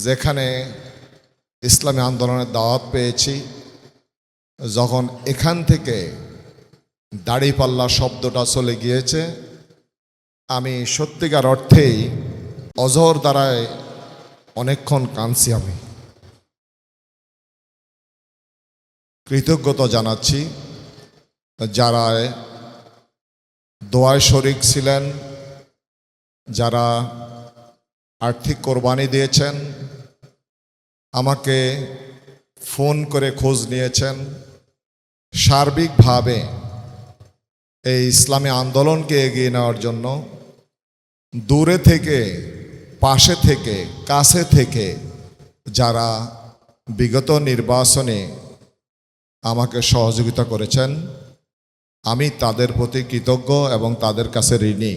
যেখানে ইসলামী আন্দোলনের দাওয়াত পেয়েছি, যখন এখান থেকে দাড়িপাল্লা শব্দটা চলে গিয়েছে, আমি সত্যিকার অর্থেই অজহর দ্বারায় অনেকক্ষণ কাঁদছি। আমি কৃতজ্ঞতা জানাচ্ছি যারা দোয়ায় শরিক ছিলেন, যারা আর্থিক কোরবানি দিয়েছেন, আমাকে ফোন করে খোঁজ নিয়েছেন। সার্বিকভাবে এই ইসলামী আন্দোলনকে এগিয়ে নেওয়ার জন্য দূরে থেকে, পাশে থেকে, কাছে থেকে যারা বিগত নির্বাচনে আমাকে সহযোগিতা করেছেন, আমি তাদের প্রতি কৃতজ্ঞ এবং তাদের কাছে ঋণী।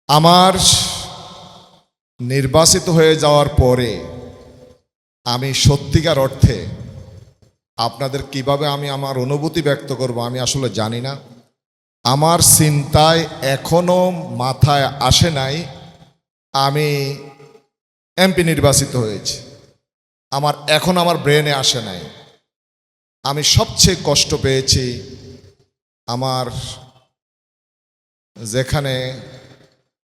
আমার নির্বাচিত হয়ে যাওয়ার পরে আমি সত্যিকার অর্থে আপনাদের কিভাবে আমি আমার অনুভূতি ব্যক্ত করব আমি আসলে জানি না। আমার চিন্তায় এখনো মাথায় আসে নাই আমি এমপি নির্বাচিত হয়েছি। আমার ব্রেনে আসে নাই। আমি সবচেয়ে কষ্ট পেয়েছি আমার যেখানে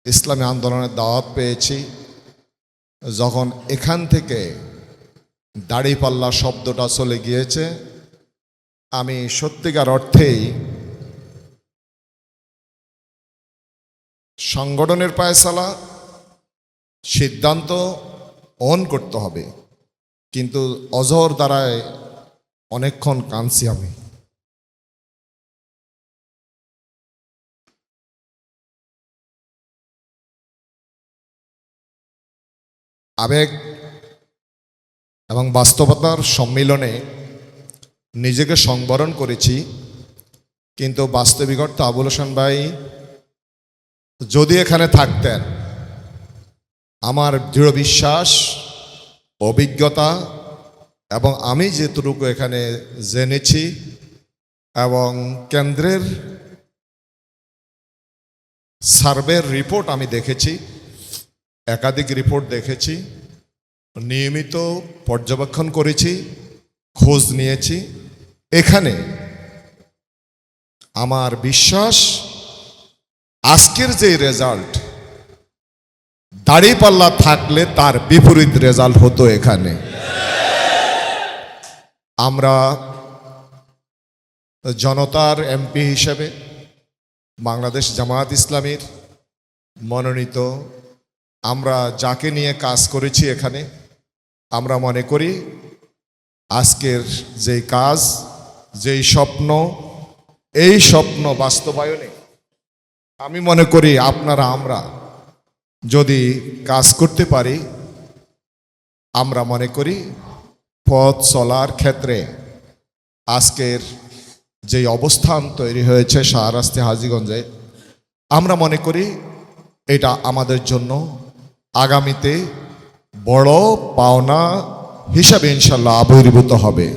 ইসলামী আন্দোলনের দাওয়াত পেয়েছি, যখন এখান থেকে দাড়িপাল্লা শব্দটা চলে গিয়েছে, আমি সত্যিকার অর্থেই সংগঠনের ফায়সালা সিদ্ধান্ত অন করতে হবে, কিন্তু অজহর দ্বারায় অনেকক্ষণ কাঁদছি। আমি আবেগ এবং বাস্তবতার সম্মিলনে নিজেকে সংবরণ করেছি, কিন্তু বাস্তবিক অর্থে আবুল হোসেন ভাই যদি এখানে থাকতেন, আমার দৃঢ় বিশ্বাস, অভিজ্ঞতা এবং আমি যেটুকু এখানে জেনেছি এবং কেন্দ্রের সার্ভের রিপোর্ট আমি দেখেছি, একাধিক রিপোর্ট দেখেছি, নিয়মিত পর্যবেক্ষণ করেছি, খোঁজ নিয়েছি। এখানে আমার বিশ্বাস আজকের যে রেজাল্ট, দাড়িপাল্লা থাকলে তার বিপরীত রেজাল্ট হতো। এখানে আমরা জনতার এমপি হিসেবে বাংলাদেশ জামায়াত ইসলামীর মনোনীত, আমরা যাকে নিয়ে কাজ করেছি এখানে, আমরা মনে করি আজকের যেই কাজ, যেই স্বপ্ন, এই স্বপ্ন বাস্তবায়নে আমি মনে করি আপনারা আমরা যদি কাজ করতে পারি, আমরা মনে করি পথ চলার ক্ষেত্রে আজকের যেই অবস্থান তৈরি হয়েছে শাহরাস্তি হাজীগঞ্জে, আমরা মনে করি এটা আমাদের জন্য আগামীতে বড় পাওনা হিসাবে ইনশাল্লাহ আবির্ভূত হবে।